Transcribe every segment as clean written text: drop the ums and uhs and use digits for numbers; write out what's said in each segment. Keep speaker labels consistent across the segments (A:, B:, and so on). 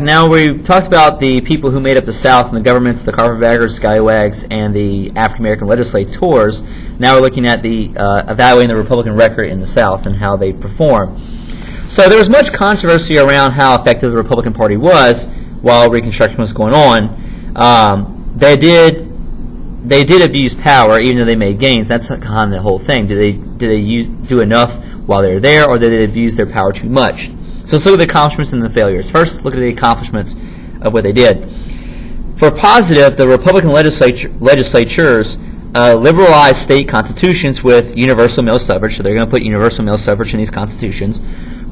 A: Now we've talked about the people who made up the South and the governments, the carpetbaggers, scallywags, and the African American legislators. Now we're looking at the evaluating the Republican record in the South and how they perform. So there was much controversy around how effective the Republican Party was while Reconstruction was going on. They did abuse power, even though they made gains. That's kind of the whole thing. Did they do enough while they were there, or did they abuse their power too much? So let's look at the accomplishments and the failures. First, look at the accomplishments of what they did. For positive, the Republican legislatures liberalized state constitutions with universal male suffrage, so they're going to put universal male suffrage in these constitutions.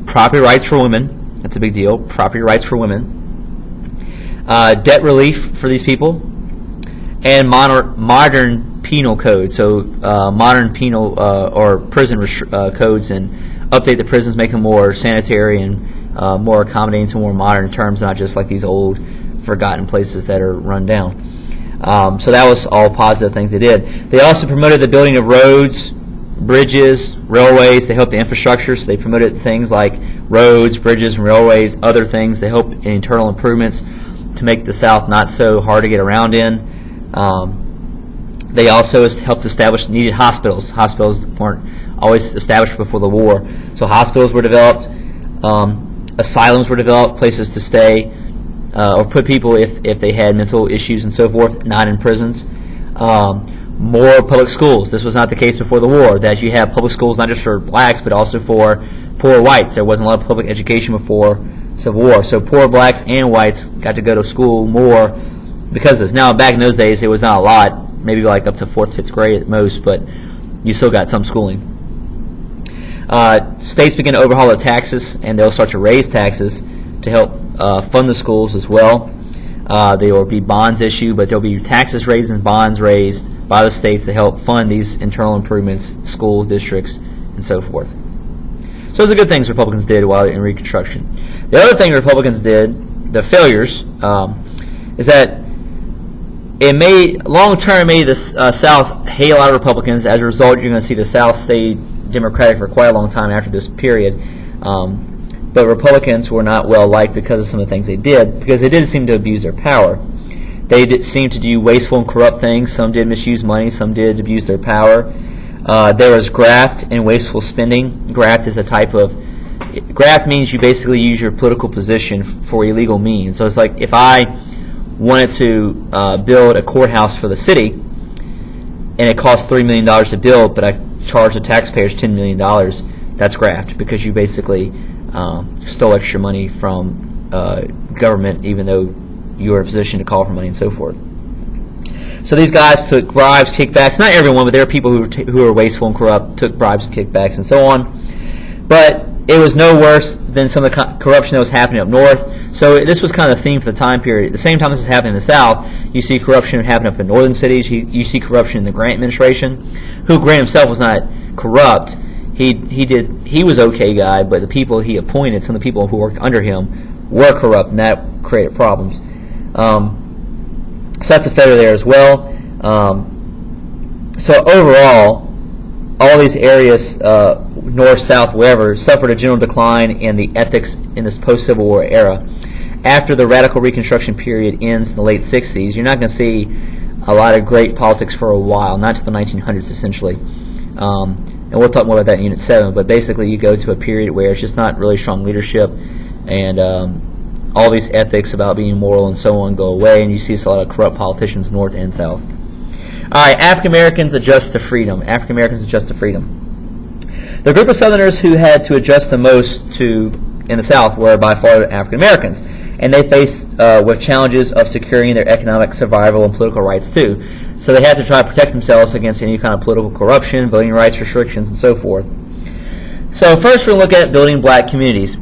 A: Property rights for women, that's a big deal, property rights for women. Debt relief for these people. And modern penal code, so modern penal or prison codes, and update the prisons, make them more sanitary and more accommodating to more modern terms, not just like these old, forgotten places that are run down. So that was all positive things they did. They also promoted the building of roads, bridges, railways. They helped the infrastructure, so they promoted things like roads, bridges, and railways, other things. They helped in internal improvements to make the South not so hard to get around in. They also helped establish needed hospitals. Hospitals weren't always established before the war. So hospitals were developed, asylums were developed, places to stay, or put people if they had mental issues and so forth, not in prisons. More public schools. This was not the case before the war, that you have public schools not just for blacks, but also for poor whites. There wasn't a lot of public education before Civil War. So poor blacks and whites got to go to school more because of this. Now, back in those days, it was not a lot, maybe like up to 4th, 5th grade at most, but you still got some schooling. States begin to overhaul their taxes, and they'll start to raise taxes to help fund the schools as well. There will be bonds issued, but there will be taxes raised and bonds raised by the states to help fund these internal improvements, school districts, and so forth. So those are good things Republicans did while in Reconstruction. The other thing Republicans did, the failures, is that it made, long-term, made the South hate a lot of Republicans. As a result, you're going to see the South stay Democratic for quite a long time after this period. But Republicans were not well liked because of some of the things they did, because they did seem to abuse their power. They did seem to do wasteful and corrupt things. Some did misuse money. Some did abuse their power. There was graft and wasteful spending. Graft is a type of... Graft means you basically use your political position for illegal means. So it's like if I wanted to build a courthouse for the city, and it cost $3 million to build, but I charge the taxpayers $10 million, that's graft, because you basically stole extra money from government, even though you were in a position to call for money and so forth. So these guys took bribes, kickbacks. Not everyone, but there are people who were wasteful and corrupt, took bribes, kickbacks, and so on. But it was no worse than some of the corruption that was happening up north. So this was kind of the theme for the time period. At the same time this is happening in the South, you see corruption happen up in northern cities. You see corruption in the Grant administration, who Grant himself was not corrupt. He was okay guy, but the people he appointed, some of the people who worked under him, were corrupt, and that created problems. So that's a failure there as well. So overall, all these areas, north, south, wherever, suffered a general decline in the ethics in this post-Civil War era. After the radical Reconstruction period ends in the late 60s, you're not going to see a lot of great politics for a while, not until the 1900s essentially. And we'll talk more about that in Unit 7, but basically you go to a period where it's just not really strong leadership, and all these ethics about being moral and so on go away, and you see a lot of corrupt politicians north and south. All right, African Americans adjust to freedom. African Americans adjust to freedom. The group of Southerners who had to adjust the most to in the South were by far African Americans, and they faced with challenges of securing their economic survival and political rights too. So they had to try to protect themselves against any kind of political corruption, voting rights restrictions, and so forth. So first we're going to look at building black communities.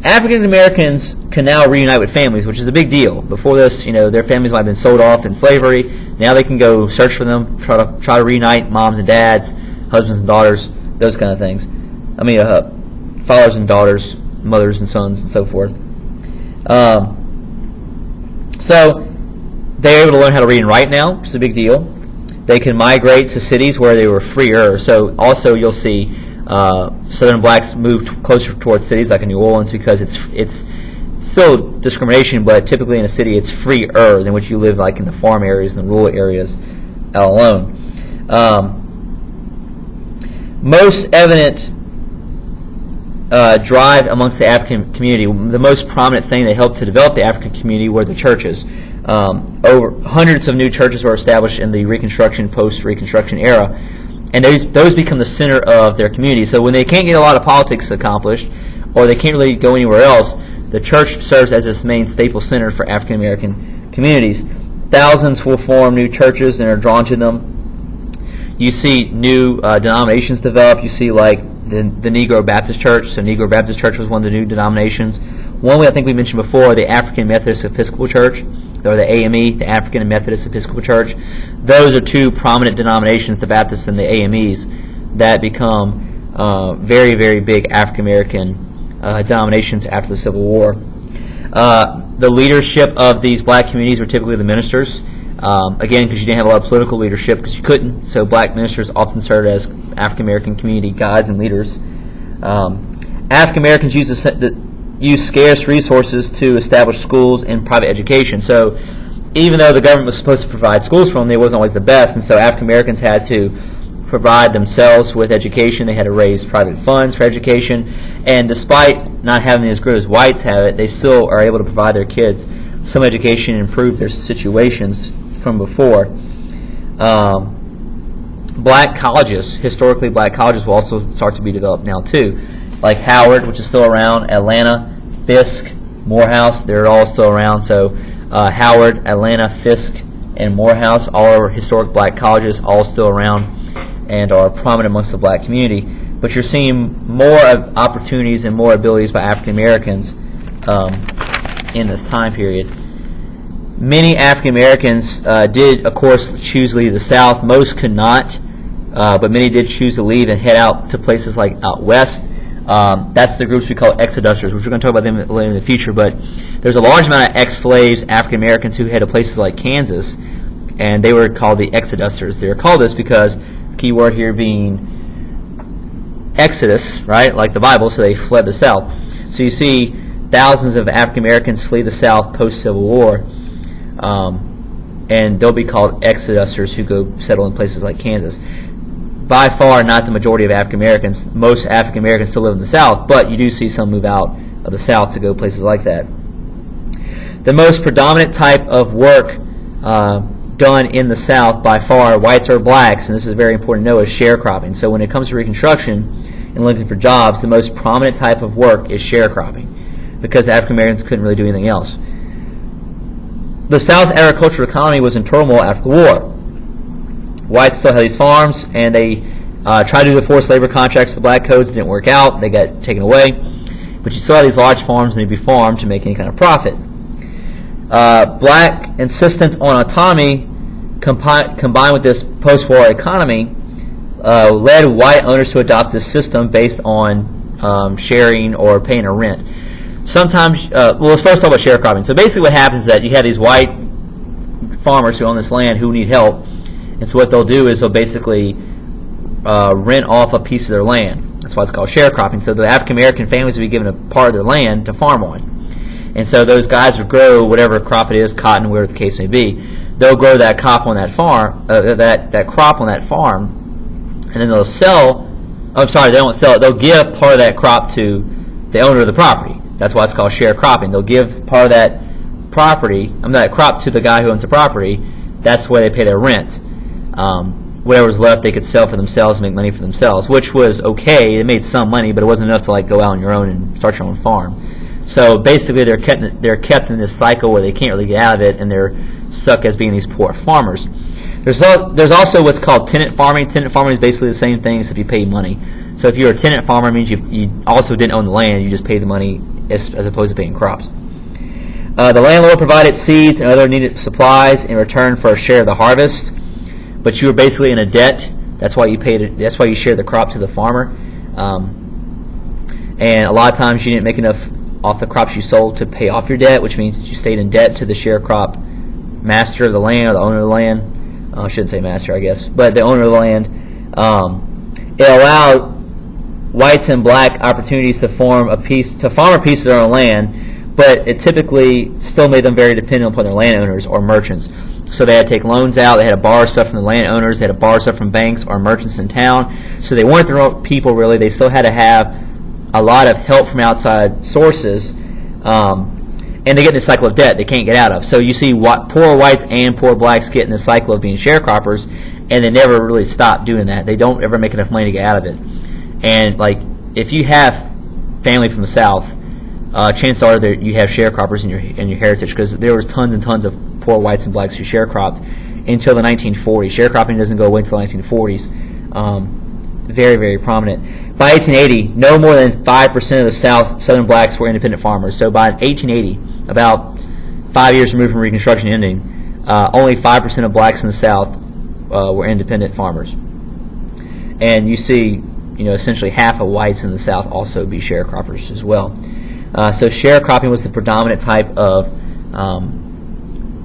A: African Americans can now reunite with families, which is a big deal. Before this, their families might have been sold off in slavery. Now they can go search for them, try to reunite moms and dads, husbands and daughters, those kind of things. Fathers and daughters, mothers and sons, and so forth. So they're able to learn how to read and write now, which is a big deal. They can migrate to cities where they were freer. So also you'll see Southern blacks moved closer towards cities like in New Orleans because it's still discrimination, but typically in a city it's freer than what you live like in the farm areas and the rural areas alone. Most evident drive amongst the African community, the most prominent thing that helped to develop the African community were the churches. Over hundreds of new churches were established in the Reconstruction, post-Reconstruction era, and those become the center of their community. So when they can't get a lot of politics accomplished, or they can't really go anywhere else, the church serves as its main staple center for African American communities. Thousands will form new churches and are drawn to them. You see new denominations develop. You see like the Negro Baptist Church. So Negro Baptist Church was one of the new denominations. One I think we mentioned before, the African Methodist Episcopal Church, or the AME, the African Methodist Episcopal Church. Those are two prominent denominations, the Baptists and the AMEs, that become very, very big African American denominations after the Civil War. The leadership of these black communities were typically the ministers. Again, because you didn't have a lot of political leadership, because you couldn't. So black ministers often served as African American community guides and leaders. African Americans use scarce resources to establish schools and private education. So even though the government was supposed to provide schools for them, they wasn't always the best, and so African Americans had to provide themselves with education. They had to raise private funds for education, and despite not having it as good as whites have it, they still are able to provide their kids some education and improve their situations from before. Black colleges, historically black colleges, will also start to be developed now too, like Howard, which is still around, Atlanta, Fisk, Morehouse, they're all still around. So Howard, Atlanta, Fisk, and Morehouse, all are historic black colleges, all still around and are prominent amongst the black community. But you're seeing more of opportunities and more abilities by African Americans in this time period. Many African Americans did, of course, choose to leave the South. Most could not, but many did choose to leave and head out to places like out west. That's the groups we call exodusters, which we're going to talk about them later in the future. But there's a large amount of ex-slaves, African Americans, who headed to places like Kansas, and they were called the exodusters. They were called this because the key word here being exodus, right, like the Bible, so they fled the South. So you see thousands of African Americans flee the South post-Civil War, and they'll be called exodusters who go settle in places like Kansas. By far not the majority of African Americans. Most African Americans still live in the South, but you do see some move out of the South to go places like that. The most predominant type of work done in the South by far, whites or blacks, and this is very important to know, is sharecropping. So when it comes to Reconstruction and looking for jobs, the most prominent type of work is sharecropping, because African Americans couldn't really do anything else. The South's agricultural economy was in turmoil after the war. Whites still had these farms, and they tried to do the forced labor contracts. The black codes didn't work out. They got taken away. But you still had these large farms, and they'd be farmed to make any kind of profit. Black insistence on autonomy combined with this post-war economy led white owners to adopt this system based on sharing or paying a rent. Sometimes, let's first talk about sharecropping. So basically what happens is that you have these white farmers who own this land who need help, and so what they'll do is they'll basically rent off a piece of their land. That's why it's called sharecropping. So the African American families will be given a part of their land to farm on. And so those guys will grow whatever crop it is, cotton, whatever the case may be. They'll grow that crop on that farm, that crop on that farm, and then they'll sell. Oh, sorry, they don't sell it. They'll give part of that crop to the owner of the property. That's why it's called sharecropping. They'll give part of that that crop to the guy who owns the property. That's where they pay their rent. Whatever's left, they could sell for themselves and make money for themselves, which was okay. They made some money, but it wasn't enough to like go out on your own and start your own farm. So basically, they're kept in this cycle where they can't really get out of it, and they're stuck as being these poor farmers. There's also what's called tenant farming. Tenant farming is basically the same thing, except you pay money. So if you're a tenant farmer, it means you also didn't own the land. You just paid the money as opposed to paying crops. The landlord provided seeds and other needed supplies in return for a share of the harvest, but you were basically in a debt. That's why you paid it. That's why you shared the crop to the farmer. And a lot of times you didn't make enough off the crops you sold to pay off your debt, which means you stayed in debt to the sharecrop master of the land or the owner of the land. I shouldn't say master, I guess, but the owner of the land. It allowed whites and black opportunities to farm a piece of their own land, but it typically still made them very dependent upon their landowners or merchants. So they had to take loans out, they had to borrow stuff from the landowners, they had to borrow stuff from banks or merchants in town. So they weren't their own people, really. They still had to have a lot of help from outside sources, and they get in this cycle of debt they can't get out of. So you see poor whites and poor blacks get in this cycle of being sharecroppers, and they never really stop doing that. They don't ever make enough money to get out of it. And like, if you have family from the South, chances are that you have sharecroppers in your heritage, because there was tons and tons of poor whites and blacks who sharecropped until the 1940s. Sharecropping doesn't go away until the 1940s. Very, very prominent. By 1880, no more than 5% of the Southern blacks were independent farmers. So by 1880, about 5 years removed from Reconstruction ending, only 5% of blacks in the South were independent farmers. And you see, essentially half of whites in the South also be sharecroppers as well. So sharecropping was the predominant type of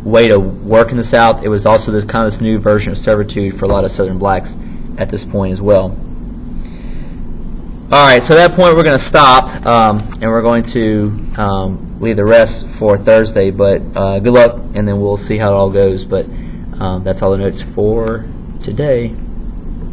A: way to work in the South. It was also this new version of servitude for a lot of Southern blacks at this point as well. All right, so at that point we're going to stop, and we're going to leave the rest for Thursday. But good luck, and then we'll see how it all goes. But that's all the notes for today.